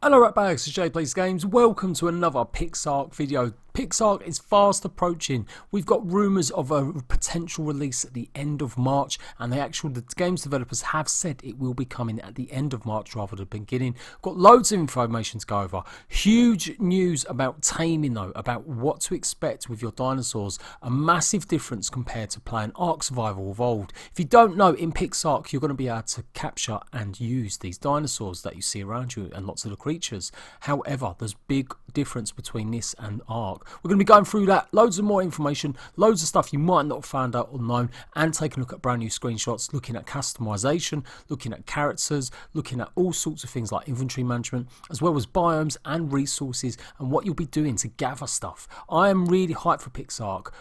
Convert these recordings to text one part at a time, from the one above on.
Hello Ratbags, it's Jade Plays Games. Welcome to another Pixark video. Pixark is fast approaching. We've got rumours of a potential release at the end of March, and the games developers have said it will be coming at the end of March rather than the beginning. Got loads of information to go over. Huge news about Taming though, about what to expect with your dinosaurs. A massive difference compared to playing Ark Survival Evolved. If you don't know, in Pixark you're going to be able to capture and use these dinosaurs that you see around you and lots of the creatures. However, there's big difference between this and Ark. We're going to be going through that, loads of more information, loads of stuff you might not have found out or known, and taking a look at brand new screenshots, looking at customization, looking at characters, looking at all sorts of things like inventory management, as well as biomes and resources, and what you'll be doing to gather stuff. I am really hyped for Pixark.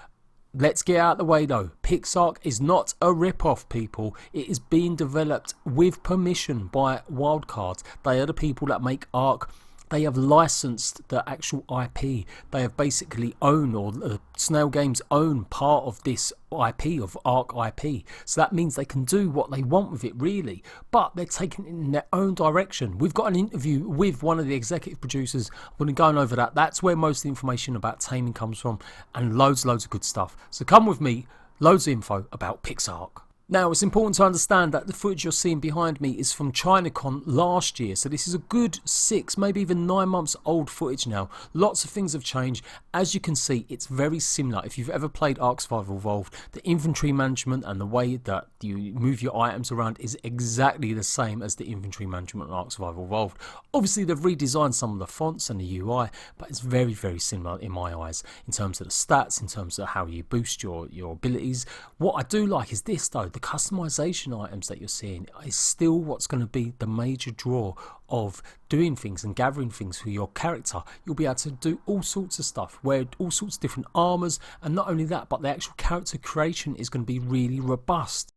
Let's get out of the way though. Pixark is not a rip-off, people. It is being developed with permission by Wildcards. They are the people that make Ark. They have licensed the actual IP. They have basically owned, or SNAIL Games own part of this IP, of Ark IP. So that means they can do what they want with it, really. But they're taking it in their own direction. We've got an interview with one of the executive producers. I'm going to go over that. That's where most of the information about Taming comes from. And loads of good stuff. So come with me. Loads of info about Pixark. Now, it's important to understand that the footage you're seeing behind me is from ChinaCon last year, so this is a good 6, maybe even 9 months old footage now. Lots of things have changed. As you can see, it's very similar. If you've ever played Ark Survival Evolved, the inventory management and the way that you move your items around is exactly the same as the inventory management in Ark Survival Evolved. Obviously, they've redesigned some of the fonts and the UI, but it's very similar in my eyes in terms of the stats, in terms of how you boost your abilities. What I do like is this though. The customization items that you're seeing is still what's going to be the major draw of doing things and gathering things for your character. You'll be able to do all sorts of stuff, wear all sorts of different armors, and not only that, but the actual character creation is going to be really robust.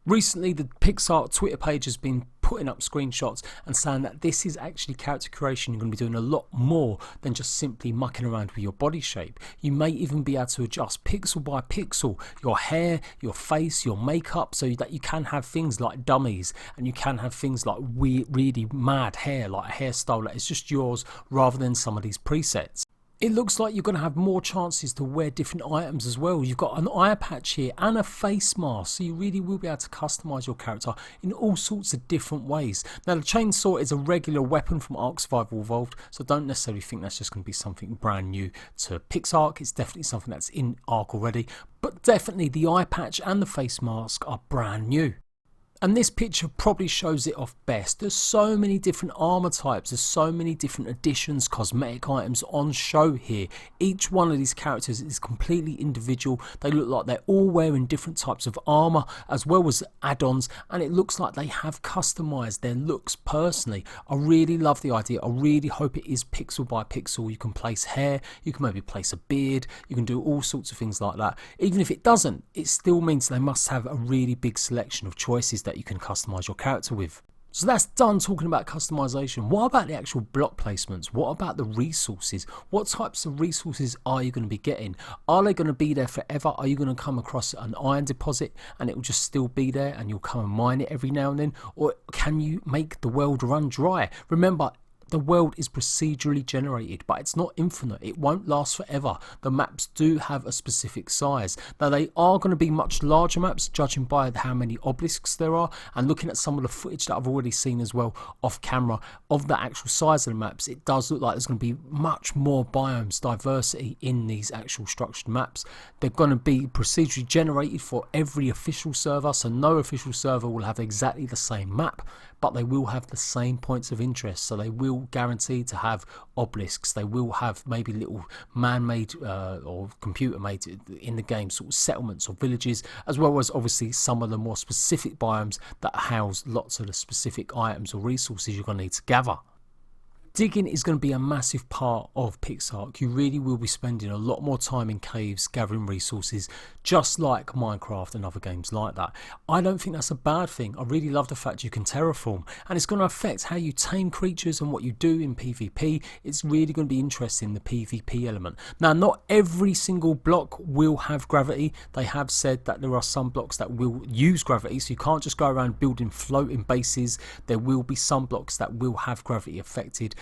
Recently, the Pixark Twitter page has been putting up screenshots and saying that this is actually character creation. You're going to be doing a lot more than just simply mucking around with your body shape. You may even be able to adjust pixel by pixel your hair, your face, your makeup, so that you can have things like dummies, and you can have things like really mad hair, like a hairstyle that is just yours rather than some of these presets. It looks like you're going to have more chances to wear different items as well. You've got an eye patch here and a face mask, so you really will be able to customise your character in all sorts of different ways. Now, the chainsaw is a regular weapon from Ark Survival Evolved, so don't necessarily think that's just going to be something brand new to Pixark. It's definitely something that's in Ark already, but definitely the eye patch and the face mask are brand new. And this picture probably shows it off best. There's so many different armor types, there's so many different additions, cosmetic items on show here. Each one of these characters is completely individual. They look like they're all wearing different types of armor as well as add-ons, and it looks like they have customized their looks personally. I really love the idea. I really hope it is pixel by pixel. You can place hair, you can maybe place a beard, you can do all sorts of things like that. Even if it doesn't, it still means they must have a really big selection of choices that you can customize your character with. So that's done talking about customization. What about the actual block placements? What about the resources? What types of resources are you going to be getting? Are they going to be there forever? Are you going to come across an iron deposit and it will just still be there and you'll come and mine it every now and then? Or can you make the world run dry? Remember, the world is procedurally generated, but it's not infinite. It won't last forever. The maps do have a specific size. Now, they are going to be much larger maps, judging by how many obelisks there are, and looking at some of the footage that I've already seen as well off camera of the actual size of the maps, it does look like there's going to be much more biomes diversity in these actual structured maps. They're going to be procedurally generated for every official server, so no official server will have exactly the same map, but they will have the same points of interest. So they will guarantee to have obelisks. They will have maybe little man-made or computer-made in the game sort of settlements or villages, as well as obviously some of the more specific biomes that house lots of the specific items or resources you're going to need to gather. Digging is going to be a massive part of Pixark. You really will be spending a lot more time in caves gathering resources, just like Minecraft and other games like that. I don't think that's a bad thing. I really love the fact you can terraform, and it's going to affect how you tame creatures and what you do in PvP. It's really going to be interesting, the PvP element. Now, not every single block will have gravity. They have said that there are some blocks that will use gravity, so you can't just go around building floating bases. There will be some blocks that will have gravity affected.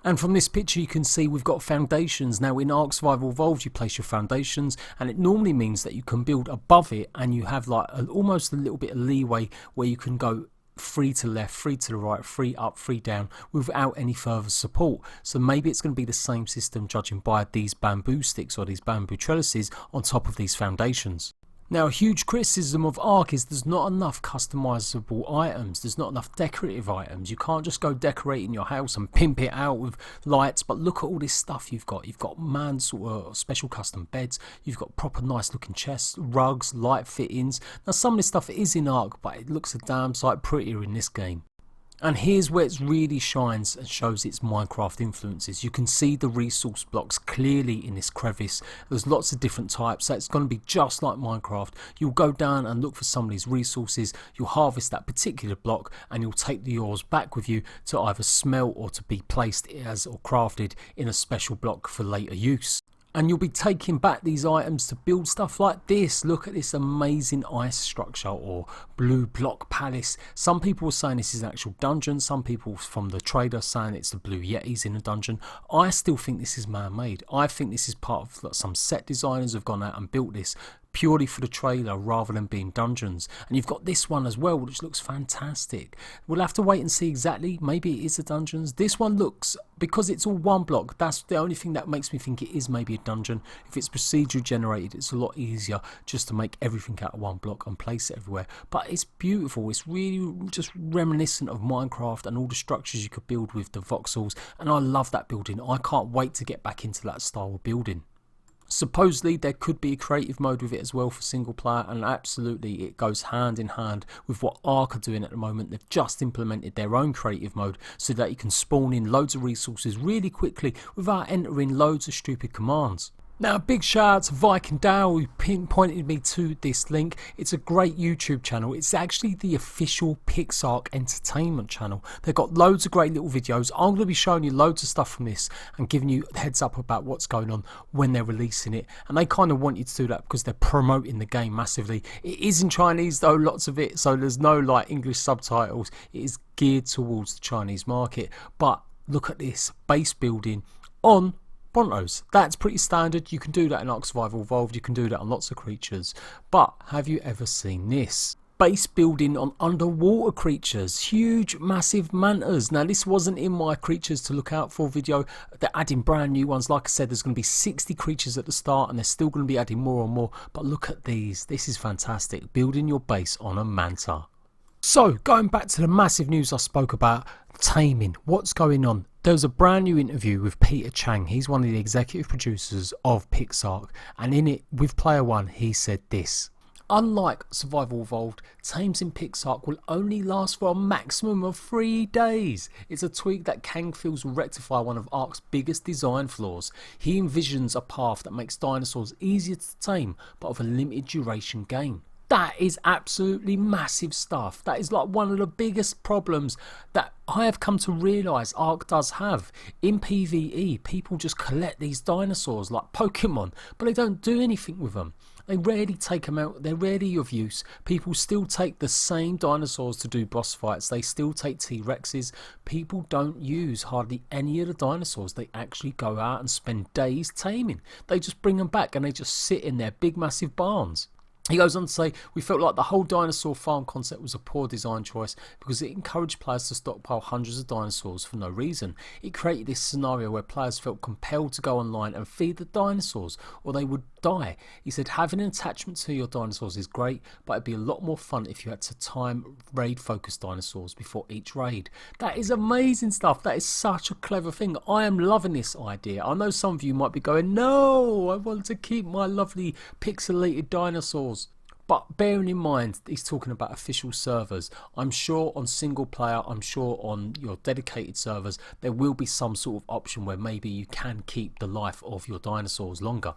And from this picture you can see we've got foundations. Now in Ark Survival Evolved you place your foundations, and it normally means that you can build above it and you have like almost a little bit of leeway where you can go free to the left, free to the right, free up, free down without any further support. So maybe it's going to be the same system judging by these bamboo sticks or these bamboo trellises on top of these foundations. Now a huge criticism of Ark is there's not enough customizable items, there's not enough decorative items. You can't just go decorating your house and pimp it out with lights, but look at all this stuff you've got. You've got man sort of special custom beds, you've got proper nice looking chests, rugs, light fittings. Now some of this stuff is in Ark, but it looks a damn sight prettier in this game. And here's where it really shines and shows its Minecraft influences. You can see the resource blocks clearly in this crevice. There's lots of different types, so it's going to be just like Minecraft. You'll go down and look for some of these resources, you'll harvest that particular block, and you'll take yours back with you to either smelt or to be placed as or crafted in a special block for later use. And you'll be taking back these items to build stuff like this. Look at this amazing ice structure or blue block palace. Some people are saying this is an actual dungeon. Some people from the trader saying it's the blue yetis in a dungeon. I still think this is man-made. I think this is part of like, some set designers have gone out and built this purely for the trailer rather than being dungeons. And you've got this one as well, which looks fantastic. We'll have to wait and see exactly. Maybe it is a dungeons. This one looks, because it's all one block, that's the only thing that makes me think it is maybe a dungeon. If it's procedurally generated, it's a lot easier just to make everything out of one block and place it everywhere. But it's beautiful. It's really just reminiscent of Minecraft and all the structures you could build with the voxels, and I love that building. I can't wait to get back into that style of building. Supposedly there could be a creative mode with it as well for single player, and absolutely it goes hand in hand with what Ark are doing at the moment. They've just implemented their own creative mode so that you can spawn in loads of resources really quickly without entering loads of stupid commands. Now a big shout out to Viking Dow who pinpointed me to this link. It's a great YouTube channel. It's actually the official Pixark entertainment channel. They've got loads of great little videos. I'm going to be showing you loads of stuff from this and giving you heads up about what's going on when they're releasing it. And they kind of want you to do that because they're promoting the game massively. It is in Chinese though, lots of it, so there's no like English subtitles. It is geared towards the Chinese market. But look at this base building on Brontos. That's pretty standard. You can do that in Ark Survival Evolved, you can do that on lots of creatures. But have you ever seen this? Base building on underwater creatures, huge massive mantas. Now this wasn't in my creatures to look out for video. They're adding brand new ones. Like I said, there's going to be 60 creatures at the start and they're still going to be adding more and more. But look at these, this is fantastic. Building your base on a manta. So going back to the massive news I spoke about, Taming, what's going on? There was a brand new interview with Peter Chang. He's one of the executive producers of Pixark, and in it with player one he said this: unlike Survival Evolved, Tames in Pixark will only last for a maximum of 3 days. It's a tweak that Kang feels will rectify one of Ark's biggest design flaws. He envisions a path that makes dinosaurs easier to tame but of a limited duration game. That is absolutely massive stuff. That is like one of the biggest problems that I have come to realise Ark does have. In PvE, people just collect these dinosaurs like Pokemon, but they don't do anything with them. They rarely take them out, they're rarely of use. People still take the same dinosaurs to do boss fights, they still take T-Rexes. People don't use hardly any of the dinosaurs. They actually go out and spend days taming. They just bring them back and they just sit in their big massive barns. He goes on to say, we felt like the whole dinosaur farm concept was a poor design choice because it encouraged players to stockpile hundreds of dinosaurs for no reason. It created this scenario where players felt compelled to go online and feed the dinosaurs or they would die. He said having an attachment to your dinosaurs is great, but it'd be a lot more fun if you had to time raid focused dinosaurs before each raid. That is amazing stuff. That is such a clever thing. I am loving this idea. I know some of you might be going, no, I want to keep my lovely pixelated dinosaurs. But bearing in mind, he's talking about official servers. I'm sure on single player, I'm sure on your dedicated servers, there will be some sort of option where maybe you can keep the life of your dinosaurs longer.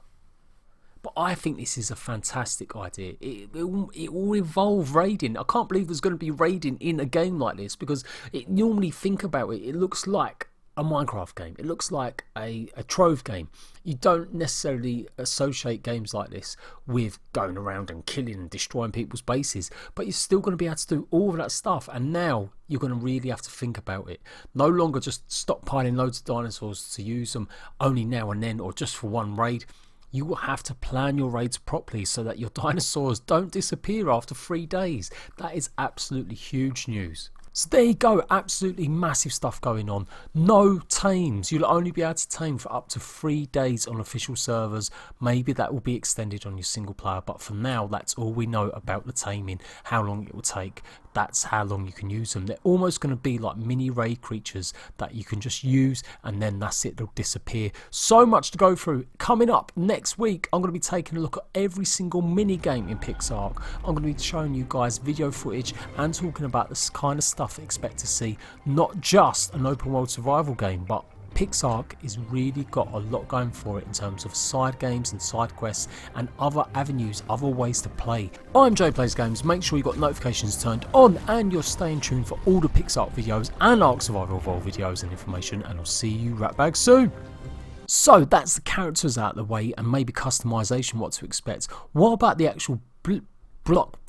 But I think this is a fantastic idea. It will evolve raiding. I can't believe there's going to be raiding in a game like this because normally think about it, it looks like a Minecraft game. It looks like a Trove game. You don't necessarily associate games like this with going around and killing and destroying people's bases, but you're still going to be able to do all of that stuff, and now you're going to really have to think about it. No longer just stockpiling loads of dinosaurs to use them only now and then or just for one raid. You will have to plan your raids properly so that your dinosaurs don't disappear after 3 days. That is absolutely huge news. So there you go, absolutely massive stuff going on. No tames. You'll only be able to tame for up to 3 days on official servers. Maybe that will be extended on your single player, but for now that's all we know about the taming, how long it will take. That's how long you can use them. They're almost going to be like mini raid creatures that you can just use, and then that's it, they'll disappear. So much to go through. Coming up next week, I'm going to be taking a look at every single mini game in Pixark. I'm going to be showing you guys video footage and talking about this kind of stuff I expect to see. Not just an open world survival game, but Pixark has really got a lot going for it in terms of side games and side quests and other avenues, other ways to play. I'm Jade Plays Games. Make sure you've got notifications turned on and you're staying tuned for all the Pixark videos and Ark Survival Evolved videos and information, and I'll see you right back soon. So that's the characters out of the way and maybe customization, what to expect. What about the actual block?